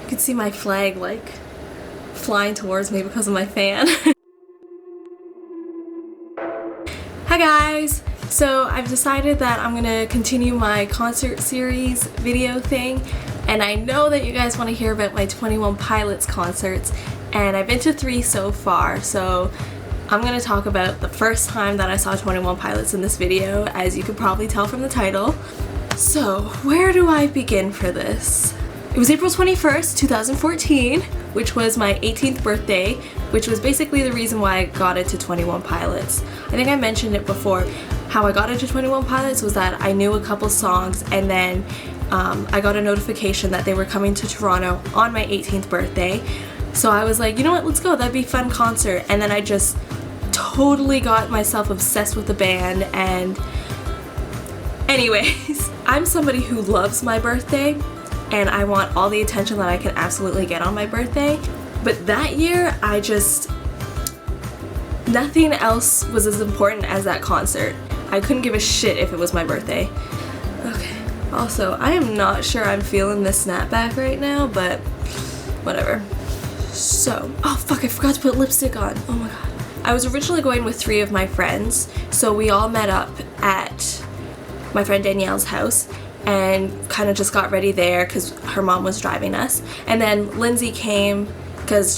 You can see my flag like flying towards me because of my fan. Hi guys! So I've decided that I'm gonna continue my concert series video thing, and I know that you guys want to hear about my 21 Pilots concerts, and I've been to 3 so far, so I'm gonna talk about the first time that I saw 21 Pilots in this video, as you could probably tell from the title. So where do I begin for this? It was April 21st, 2014, which was my 18th birthday, which was basically the reason why I got into 21 Pilots. I think I mentioned it before. How I got into 21 Pilots was that I knew a couple songs, and then I got a notification that they were coming to Toronto on my 18th birthday. So I was like, you know what, let's go, that'd be a fun concert. And then I just totally got myself obsessed with the band. And anyways, I'm somebody who loves my birthday, and I want all the attention that I can absolutely get on my birthday. But that year, nothing else was as important as that concert. I couldn't give a shit if it was my birthday. Okay, also, I am not sure I'm feeling this snapback right now, but whatever. So, oh fuck, I forgot to put lipstick on. Oh my god. I was originally going with 3 of my friends, so we all met up at my friend Danielle's house and kind of just got ready there because her mom was driving us. And then Lindsay came because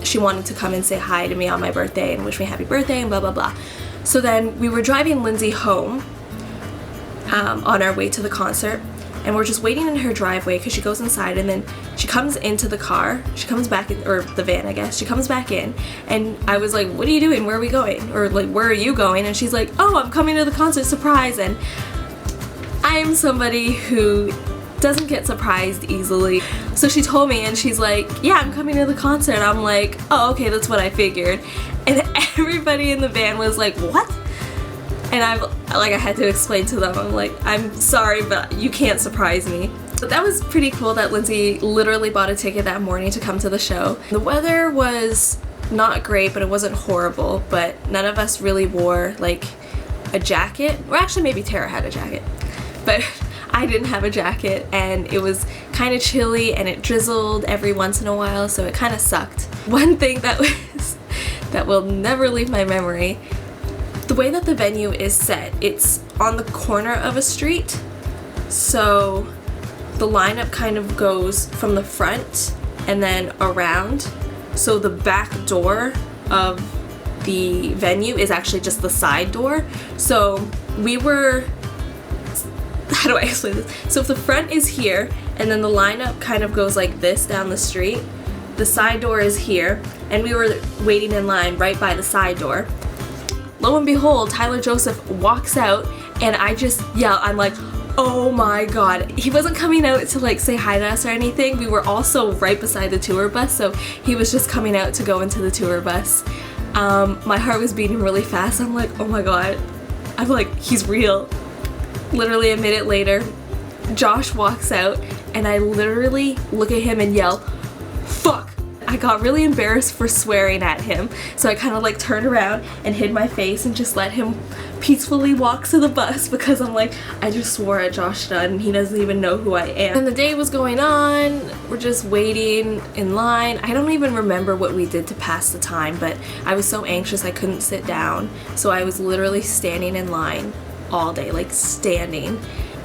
she wanted to come and say hi to me on my birthday and wish me happy birthday and blah blah blah. So then we were driving Lindsay home on our way to the concert, and we're just waiting in her driveway because she goes inside, and then she comes into the car, she comes back in, or the van I guess, she comes back in, and I was like, what are you doing, where are we going, or like, where are you going? And she's like, oh, I'm coming to the concert, surprise. And I'm somebody who doesn't get surprised easily, so she told me, and she's like, yeah, I'm coming to the concert. I'm like, oh, okay, that's what I figured. And everybody in the van was like, what? And I had to explain to them, I'm like, I'm sorry, but you can't surprise me. But that was pretty cool that Lindsay literally bought a ticket that morning to come to the show. The weather was not great, but it wasn't horrible, but none of us really wore like a jacket. Or actually maybe Tara had a jacket, but I didn't have a jacket, and it was kind of chilly and it drizzled every once in a while, so it kind of sucked. One thing that will never leave my memory, the way that the venue is set, it's on the corner of a street, so the lineup kind of goes from the front and then around, so the back door of the venue is actually just the side door. So we were, how do I explain this? So if the front is here and then the lineup kind of goes like this down the street, the side door is here, and we were waiting in line right by the side door. Lo and behold, Tyler Joseph walks out, and I just yell, I'm like, oh my god. He wasn't coming out to like say hi to us or anything. We were also right beside the tour bus, so he was just coming out to go into the tour bus. My heart was beating really fast. I'm like, oh my god. I'm like, he's real. Literally a minute later, Josh walks out, and I literally look at him and yell, fuck. I got really embarrassed for swearing at him, so I kind of like turned around and hid my face and just let him peacefully walk to the bus, because I'm like, I just swore at Josh Dunn and he doesn't even know who I am. And the day was going on, we're just waiting in line. I don't even remember what we did to pass the time, but I was so anxious I couldn't sit down, so I was literally standing in line all day, like standing.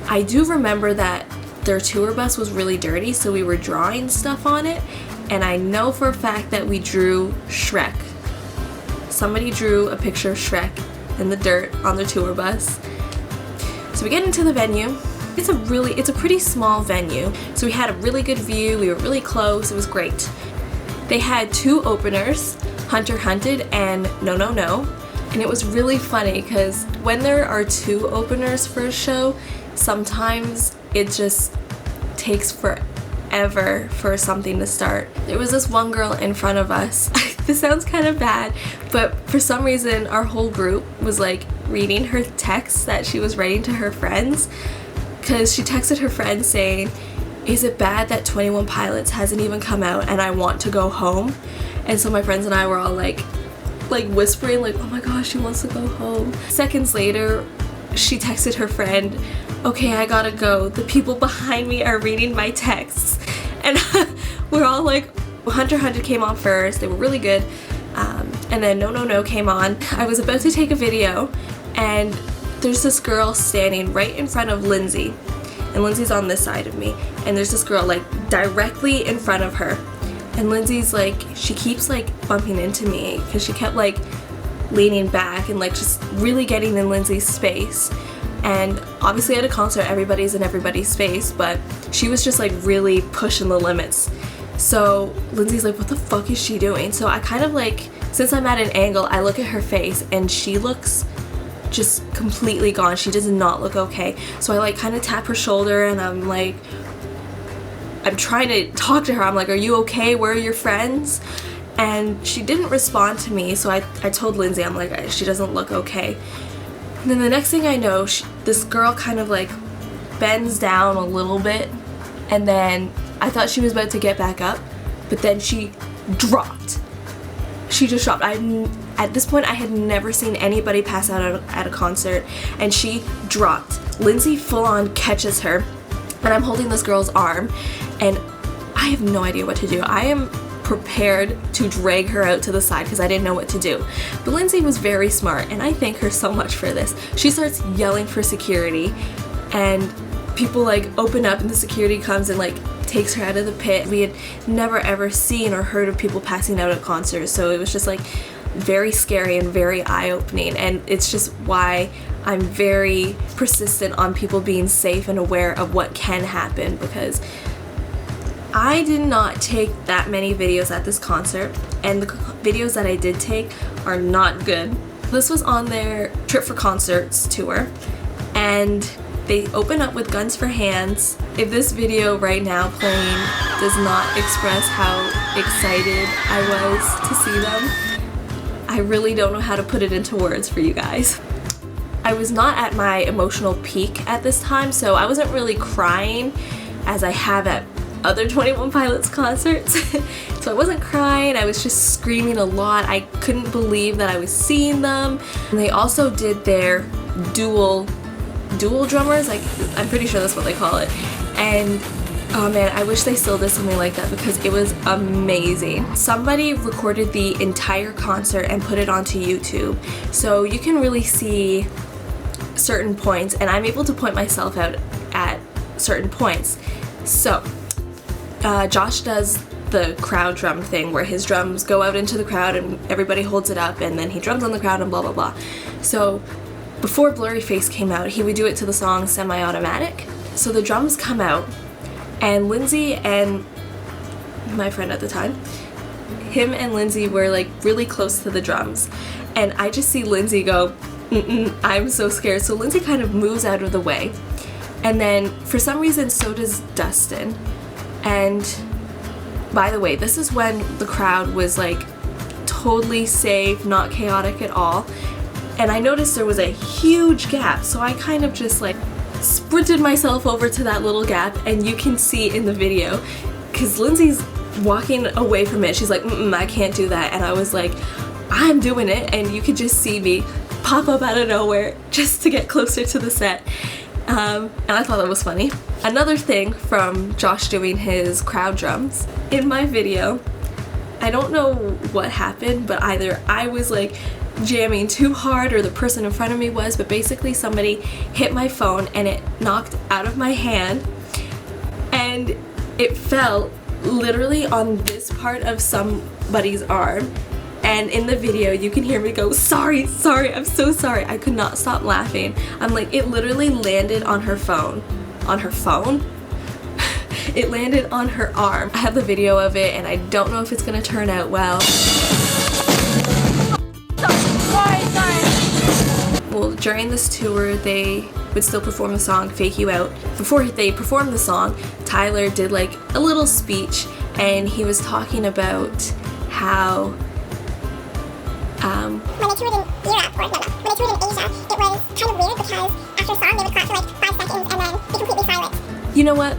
I do remember that their tour bus was really dirty, so we were drawing stuff on it, and I know for a fact that we drew Shrek. Somebody drew a picture of Shrek in the dirt on the tour bus. So we get into the venue. It's a pretty small venue, so we had a really good view, we were really close, it was great. They had 2 openers, Hunter Hunted and No No No, and it was really funny because when there are 2 openers for a show, sometimes it just takes forever for something to start. There was this one girl in front of us. This sounds kind of bad, but for some reason our whole group was like reading her texts that she was writing to her friends, because she texted her friend saying, is it bad that 21 Pilots hasn't even come out and I want to go home? And so my friends and I were all like whispering like, oh my gosh, she wants to go home. Seconds later, she texted her friend, okay, I gotta go. The people behind me are reading my texts. And we're all like, Hunter Hunter came on first, they were really good, and then No No No came on. I was about to take a video, and there's this girl standing right in front of Lindsay, and Lindsay's on this side of me, and there's this girl like directly in front of her, and Lindsay's like, she keeps like bumping into me because she kept like leaning back and like just really getting in Lindsay's space. And obviously at a concert everybody's in everybody's space, but she was just like really pushing the limits. So Lindsay's like, what the fuck is she doing? So I kind of like, since I'm at an angle, I look at her face and she looks just completely gone. She does not look okay. So I like kind of tap her shoulder and I'm like, I'm trying to talk to her. I'm like, are you okay? Where are your friends? And she didn't respond to me, so I told Lindsay, I'm like, she doesn't look okay. And then the next thing I know, this girl kind of like bends down a little bit, and then I thought she was about to get back up, but then she dropped. She just dropped. At this point, I had never seen anybody pass out at a concert, and she dropped. Lindsay full on catches her, and I'm holding this girl's arm, and I have no idea what to do. I am prepared to drag her out to the side because I didn't know what to do. But Lindsay was very smart, and I thank her so much for this. She starts yelling for security, and people like open up, and the security comes and like takes her out of the pit. We had never ever seen or heard of people passing out at concerts, so it was just like very scary and very eye-opening, and it's just why I'm very persistent on people being safe and aware of what can happen, because I did not take that many videos at this concert, and the videos that I did take are not good. This was on their Trip for Concerts tour, and they open up with Guns for Hands. If this video right now playing does not express how excited I was to see them, I really don't know how to put it into words for you guys. I was not at my emotional peak at this time, so I wasn't really crying as I have at other 21 Pilots concerts. So I wasn't crying, I was just screaming a lot. I couldn't believe that I was seeing them. And they also did their dual drummers, like I'm pretty sure that's what they call it. And oh man, I wish they still did something like that because it was amazing. Somebody recorded the entire concert and put it onto YouTube, so you can really see certain points, and I'm able to point myself out at certain points. So Josh does the crowd drum thing where his drums go out into the crowd and everybody holds it up, and then he drums on the crowd and blah blah blah. So before Blurry Face came out, he would do it to the song Semi-Automatic. So the drums come out, and Lindsay and my friend at the time, him and Lindsay were like really close to the drums, and I just see Lindsay go, I'm so scared. So Lindsay kind of moves out of the way, and then for some reason so does Dustin. And by the way, this is when the crowd was like totally safe, not chaotic at all, and I noticed there was a huge gap, so I kind of just like sprinted myself over to that little gap, and you can see in the video because Lindsay's walking away from it. She's like, I can't do that, and I was like, I'm doing it, and you could just see me pop up out of nowhere just to get closer to the set. And I thought that was funny. Another thing from Josh doing his crowd drums, in my video, I don't know what happened, but either I was like jamming too hard or the person in front of me was, but basically somebody hit my phone and it knocked out of my hand, and it fell literally on this part of somebody's arm. And in the video you can hear me go, sorry, I'm so sorry. I could not stop laughing. I'm like, it literally landed on her phone. On her phone? It landed on her arm. I have the video of it, and I don't know if it's gonna turn out well. Well, during this tour, they would still perform the song Fake You Out. Before they performed the song, Tyler did like a little speech, and he was talking about how when they toured in Europe, when they toured in Asia, it was kind of weird because after a song they would clap for like 5 seconds and then be completely silent. You know what?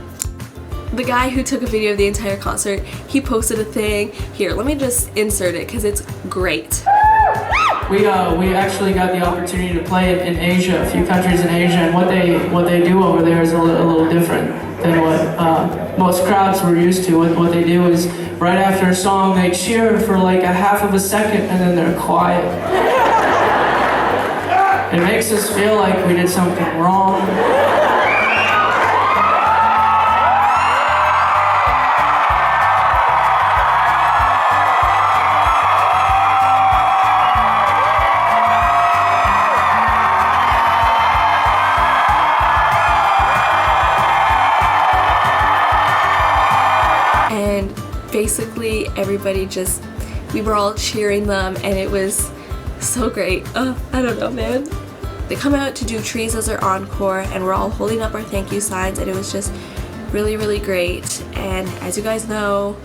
The guy who took a video of the entire concert, he posted a thing. Here, let me just insert it because it's great. We actually got the opportunity to play it in Asia, a few countries in Asia, and what they do over there is a little different. than what most crowds were used to. What they do is, right after a song, they cheer for like a half of a second and then they're quiet. It makes us feel like we did something wrong. And basically everybody we were all cheering them, and it was so great. I don't know, man. They come out to do Trees as their encore, and we're all holding up our thank you signs, and it was just really, really great. And as you guys know,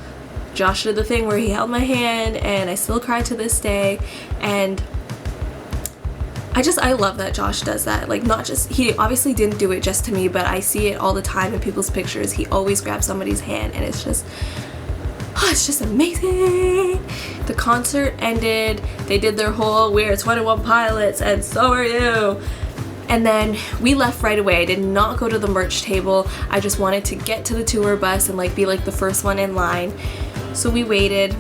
Josh did the thing where he held my hand, and I still cry to this day. And I love that Josh does that. Like, not just, he obviously didn't do it just to me, but I see it all the time in people's pictures. He always grabs somebody's hand, and it's just amazing. The concert ended, they did their whole "We're 21 Pilots and so are you," and then we left right away. I did not go to the merch table. I just wanted to get to the tour bus and like be like the first one in line. So we waited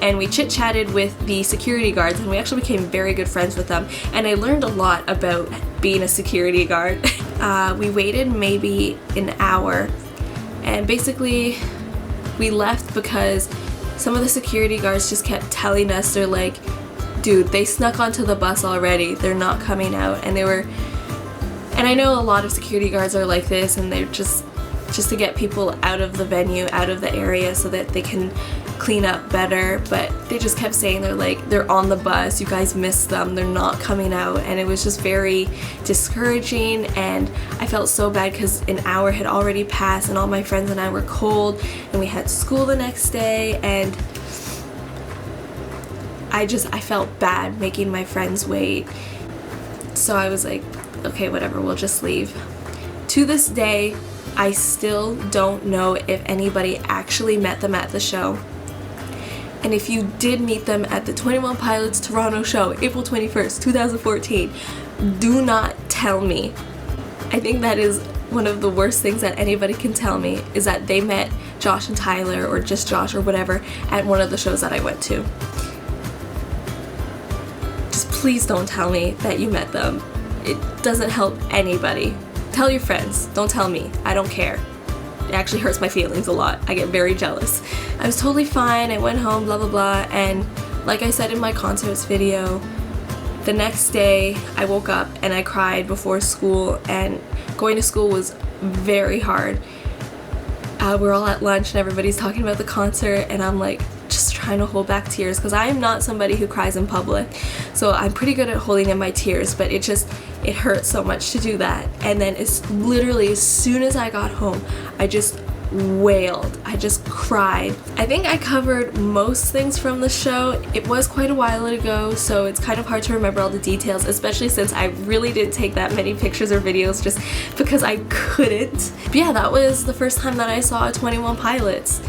and we chit-chatted with the security guards, and we actually became very good friends with them, and I learned a lot about being a security guard. We waited maybe an hour, and basically we left because some of the security guards just kept telling us, they're like, dude, they snuck onto the bus already, they're not coming out. And I know a lot of security guards are like this, and they're just to get people out of the venue, out of the area, so that they can clean up better. But they just kept saying, they're on the bus, you guys missed them, they're not coming out. And it was just very discouraging, and I felt so bad because an hour had already passed and all my friends and I were cold, and we had school the next day, and I felt bad making my friends wait. So I was like, okay, whatever, we'll just leave. To this day, I still don't know if anybody actually met them at the show. And if you did meet them at the 21 Pilots Toronto show, April 21st, 2014, do not tell me. I think that is one of the worst things that anybody can tell me, is that they met Josh and Tyler, or just Josh or whatever, at one of the shows that I went to. Just please don't tell me that you met them. It doesn't help anybody. Tell your friends, don't tell me. I don't care. It actually hurts my feelings a lot. I get very jealous. I was totally fine, I went home, blah blah blah, and like I said in my concerts video, the next day I woke up and I cried before school, and going to school was very hard. We're all at lunch and everybody's talking about the concert, and I'm like just trying to hold back tears because I am not somebody who cries in public. So I'm pretty good at holding in my tears, but it hurt so much to do that. And then it's literally as soon as I got home, I just wailed. I just cried. I think I covered most things from the show. It was quite a while ago, so it's kind of hard to remember all the details, especially since I really didn't take that many pictures or videos just because I couldn't. But yeah, that was the first time that I saw 21 Pilots.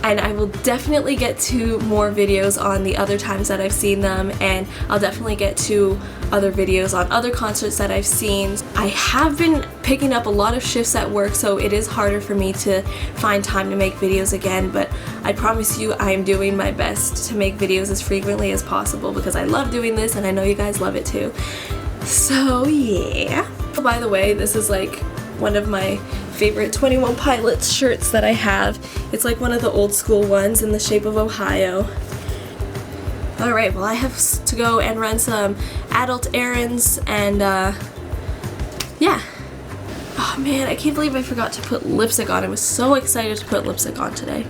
And I will definitely get to more videos on the other times that I've seen them, and I'll definitely get to other videos on other concerts that I've seen. I have been picking up a lot of shifts at work, so it is harder for me to find time to make videos again, but I promise you I am doing my best to make videos as frequently as possible because I love doing this and I know you guys love it too. So yeah. By the way, this is like one of my favorite 21 Pilots shirts that I have. It's like one of the old school ones in the shape of Ohio. Alright, well I have to go and run some adult errands, and yeah. Oh man, I can't believe I forgot to put lipstick on. I was so excited to put lipstick on today.